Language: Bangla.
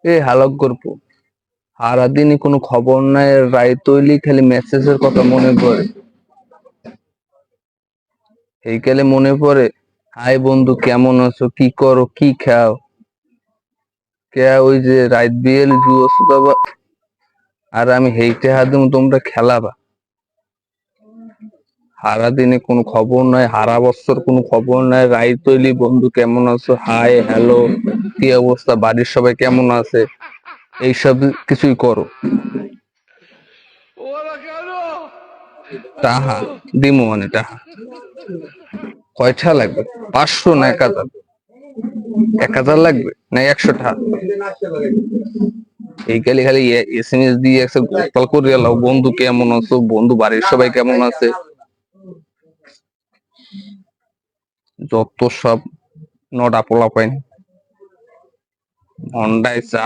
এই হালক গল্প সারাদিনই কোনো খবর নাই, রাইত হইলেই খালি মেসেজের কথা মনে পড়ে। এইকালে মনে পড়ে, হাই বন্ধু কেমন আছো, কি করো, কি খাও। কে ওই যে রাইত বিয়েল জুয়স বাবা, আর আমি হেইটে হাত দিমু তোমরা খেলাবা। সারাদিনে কোনো খবর নাই, সারা বছর কোনো খবর নাই, রাইত হইলি বন্ধু কেমন আছো, হাই হ্যালো, কি অবস্থা, বাড়ির সবাই কেমন আছে, এইসব কিছুই করো। টাহা দিমু মানে টাহা কয়টা লাগবে? 500 না 1000? 1000 লাগবে না 100 টাকা? এই খালি খালি এসএমএস দিয়ে একটা কল করে এলাও, বন্ধু কেমন আছো, বন্ধু বাড়ির সবাই কেমন আছে, যত সব নডা পোলা পাইন হন্ডাই চা।